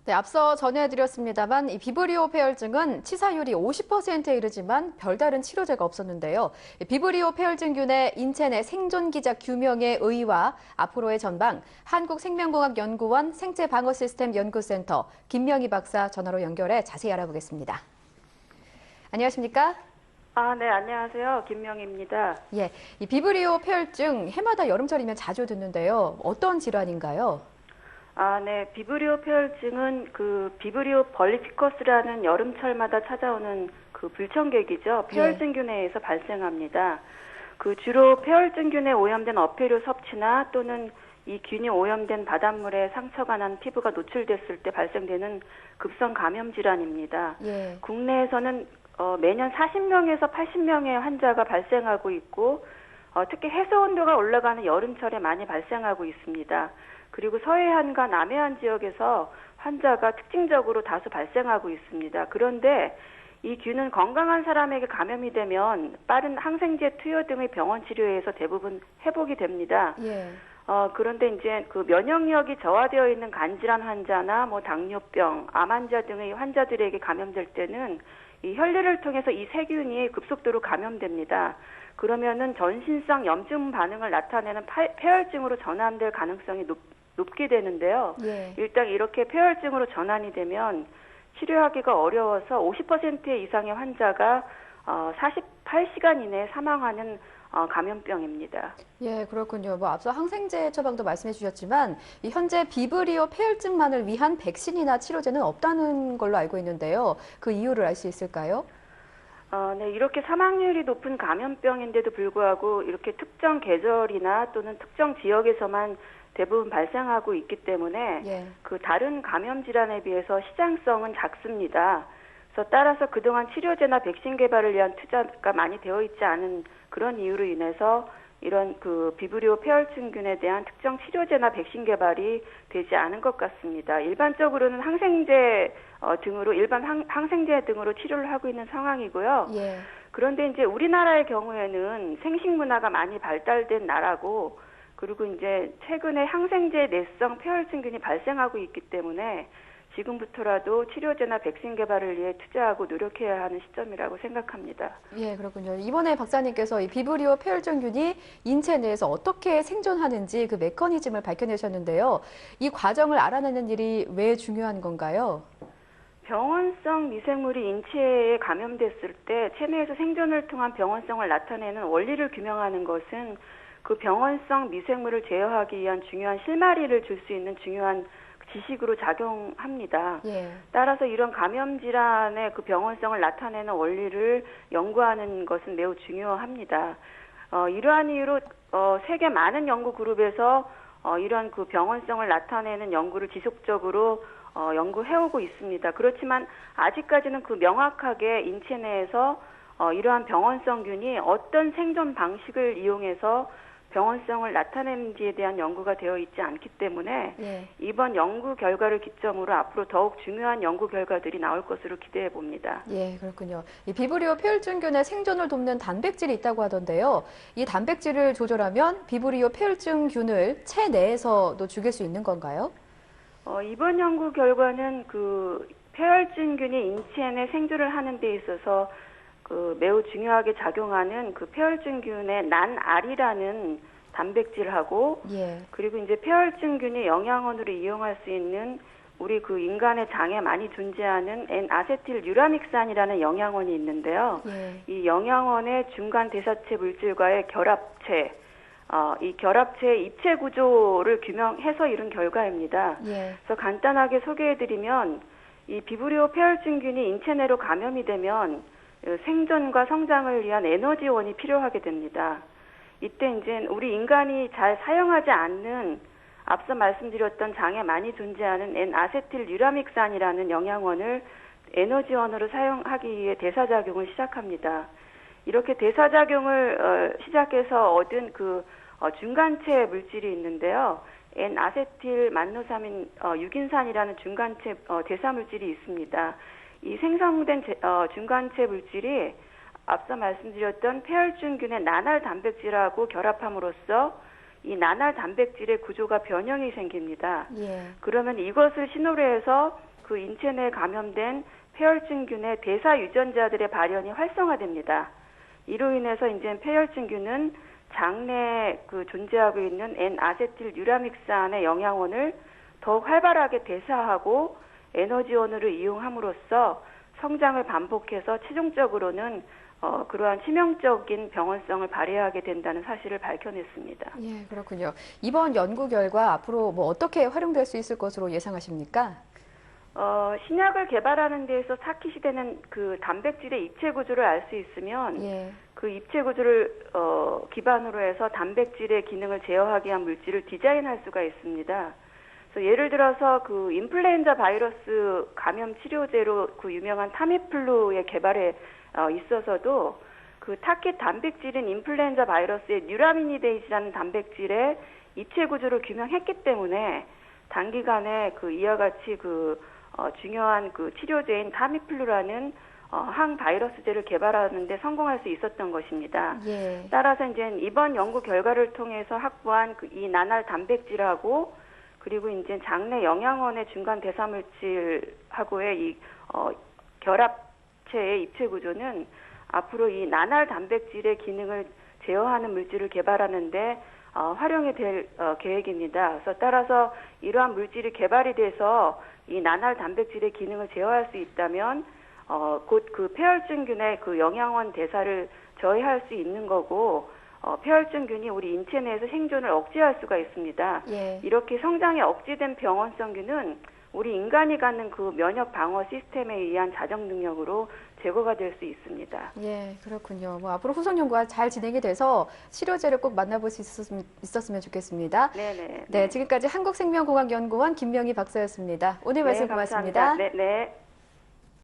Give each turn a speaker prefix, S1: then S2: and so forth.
S1: 네, 앞서 전해드렸습니다만 이 비브리오 폐혈증은 치사율이 50%에 이르지만 별다른 치료제가 없었는데요. 비브리오 폐혈증균의 인체 내 생존 기작 규명의 의의와 앞으로의 전망, 한국생명공학연구원 생체방어시스템 연구센터 김명희 박사 전화로 연결해 자세히 알아보겠습니다. 안녕하십니까?
S2: 네, 안녕하세요. 김명희입니다.
S1: 예, 이 비브리오 폐혈증 해마다 여름철이면 자주 듣는데요. 어떤 질환인가요?
S2: 네, 비브리오 폐혈증은 그 비브리오 벌리피커스라는 여름철마다 찾아오는 그 불청객이죠. 폐혈증균에 의해서 발생합니다. 그 주로 폐혈증균에 오염된 어패류 섭취나 또는 이 균이 오염된 바닷물에 상처가 난 피부가 노출됐을 때 발생되는 급성 감염 질환입니다.
S1: 예.
S2: 국내에서는 매년 40명에서 80명의 환자가 발생하고 있고 특히 해수 온도가 올라가는 여름철에 많이 발생하고 있습니다. 그리고 서해안과 남해안 지역에서 환자가 특징적으로 다수 발생하고 있습니다. 그런데 이 균은 건강한 사람에게 감염이 되면 빠른 항생제 투여 등의 병원 치료에서 대부분 회복이 됩니다.
S1: 예.
S2: 그런데 이제 그 면역력이 저하되어 있는 간질환 환자나 뭐 당뇨병, 암 환자 등의 환자들에게 감염될 때는 이 혈류를 통해서 이 세균이 급속도로 감염됩니다. 그러면은 전신성 염증 반응을 나타내는 폐혈증으로 전환될 가능성이 높게 되는데요.
S1: 예.
S2: 일단 이렇게 폐혈증으로 전환이 되면 치료하기가 어려워서 50% 이상의 환자가 48시간 이내에 사망하는 감염병입니다.
S1: 예, 그렇군요. 앞서 항생제 처방도 말씀해 주셨지만 현재 비브리오 폐혈증만을 위한 백신이나 치료제는 없다는 걸로 알고 있는데요. 그 이유를 알 수 있을까요?
S2: 네, 이렇게 사망률이 높은 감염병인데도 불구하고 이렇게 특정 계절이나 또는 특정 지역에서만 대부분 발생하고 있기 때문에 그 다른 감염 질환에 비해서 시장성은 작습니다. 그래서 따라서 그동안 치료제나 백신 개발을 위한 투자가 많이 되어 있지 않은 그런 이유로 인해서 이런 그 비브리오 폐혈증균에 대한 특정 치료제나 백신 개발이 되지 않은 것 같습니다. 일반적으로는 항생제 등으로 항생제 등으로 치료를 하고 있는 상황이고요.
S1: 예.
S2: 그런데 이제 우리나라의 경우에는 생식 문화가 많이 발달된 나라고 그리고 이제 최근에 항생제 내성 폐혈증균이 발생하고 있기 때문에 지금부터라도 치료제나 백신 개발을 위해 투자하고 노력해야 하는 시점이라고 생각합니다.
S1: 예, 그렇군요. 이번에 박사님께서 이 비브리오 폐혈증균이 인체 내에서 어떻게 생존하는지 그 메커니즘을 밝혀내셨는데요. 이 과정을 알아내는 일이 왜 중요한 건가요?
S2: 병원성 미생물이 인체에 감염됐을 때 체내에서 생존을 통한 병원성을 나타내는 원리를 규명하는 것은 그 병원성 미생물을 제어하기 위한 중요한 실마리를 줄 수 있는 중요한 지식으로 작용합니다.
S1: 예.
S2: 따라서 이런 감염 질환의 그 병원성을 나타내는 원리를 연구하는 것은 매우 중요합니다. 이러한 이유로 세계 많은 연구 그룹에서 이러한 그 병원성을 나타내는 연구를 지속적으로 연구해오고 있습니다. 그렇지만 아직까지는 그 명확하게 인체 내에서 이러한 병원성균이 어떤 생존 방식을 이용해서 병원성을 나타내는지에 대한 연구가 되어 있지 않기 때문에 이번 연구 결과를 기점으로 앞으로 더욱 중요한 연구 결과들이 나올 것으로 기대해 봅니다.
S1: 예, 그렇군요. 이 비브리오 폐혈증균의 생존을 돕는 단백질이 있다고 하던데요. 이 단백질을 조절하면 비브리오 폐혈증균을 체내에서도 죽일 수 있는 건가요?
S2: 이번 연구 결과는 그 폐혈증균이 인체 내 생존을 하는 데 있어서 그 매우 중요하게 작용하는 그 폐혈증균의 난알이라는 단백질하고 그리고 이제 폐혈증균이 영양원으로 이용할 수 있는 우리 그 인간의 장에 많이 존재하는 N-아세틸 유라믹산이라는 영양원이 있는데요. 이 영양원의 중간 대사체 물질과의 결합체, 이 결합체의 입체 구조를 규명해서 이룬 결과입니다. 그래서 간단하게 소개해드리면 이 비브리오 폐혈증균이 인체 내로 감염이 되면 생존과 성장을 위한 에너지원이 필요하게 됩니다. 이때 이제 우리 인간이 잘 사용하지 않는 앞서 말씀드렸던 장에 많이 존재하는 N-아세틸 유라믹산이라는 영양원을 에너지원으로 사용하기 위해 대사작용을 시작합니다. 이렇게 대사작용을 시작해서 얻은 그 중간체 물질이 있는데요. N-아세틸 만노사민 유긴산이라는 중간체 대사 물질이 있습니다. 이 생성된 중간체 물질이 앞서 말씀드렸던 폐혈증균의 나날 단백질하고 결합함으로써 이 나날 단백질의 구조가 변형이 생깁니다. 그러면 이것을 신호로 해서 그 인체 내에 감염된 폐혈증균의 대사 유전자들의 발현이 활성화됩니다. 이로 인해서 이제 폐혈증균은 장내에 그 존재하고 있는 N아세틸 유라믹산의 영양원을 더욱 활발하게 대사하고 에너지원으로 이용함으로써 성장을 반복해서 최종적으로는 그러한 치명적인 병원성을 발휘하게 된다는 사실을 밝혀냈습니다.
S1: 예, 그렇군요. 이번 연구 결과 앞으로 뭐 어떻게 활용될 수 있을 것으로 예상하십니까?
S2: 신약을 개발하는 데에서 타킷이 되는 그 단백질의 입체 구조를 알 수 있으면
S1: 예.
S2: 그 입체 구조를 기반으로 해서 단백질의 기능을 제어하기 위한 물질을 디자인할 수가 있습니다. 그래서 예를 들어서 그 인플루엔자 바이러스 감염 치료제로 그 유명한 타미플루의 개발에 있어서도 그 타켓 단백질인 인플루엔자 바이러스의 뉴라미니데이즈라는 단백질의 입체 구조를 규명했기 때문에 단기간에 그 이와 같이 중요한 그 치료제인 타미플루라는 항바이러스제를 개발하는 데 성공할 수 있었던 것입니다.
S1: 예.
S2: 따라서 이제 이번 연구 결과를 통해서 확보한 이 나날 단백질하고 그리고 이제 장내 영양원의 중간 대사물질하고의 이 결합체의 입체 구조는 앞으로 이 나날 단백질의 기능을 제어하는 물질을 개발하는데 활용이 될 계획입니다. 그래서 따라서 이러한 물질이 개발이 돼서 이 나날 단백질의 기능을 제어할 수 있다면 곧 그 폐혈증균의 그 영양원 대사를 저해할 수 있는 거고 폐혈증균이 우리 인체 내에서 생존을 억제할 수가 있습니다.
S1: 예.
S2: 이렇게 성장이 억제된 병원성균은 우리 인간이 갖는 그 면역 방어 시스템에 의한 자정 능력으로 제거가 될 수 있습니다.
S1: 예, 그렇군요. 뭐 앞으로 후속 연구가 잘 진행이 돼서 치료제를 꼭 만나볼 수 있었으면 좋겠습니다.
S2: 네네.
S1: 네, 지금까지 한국생명공학연구원 김명희 박사였습니다. 오늘 말씀 고맙습니다.
S2: 감사합니다. 네.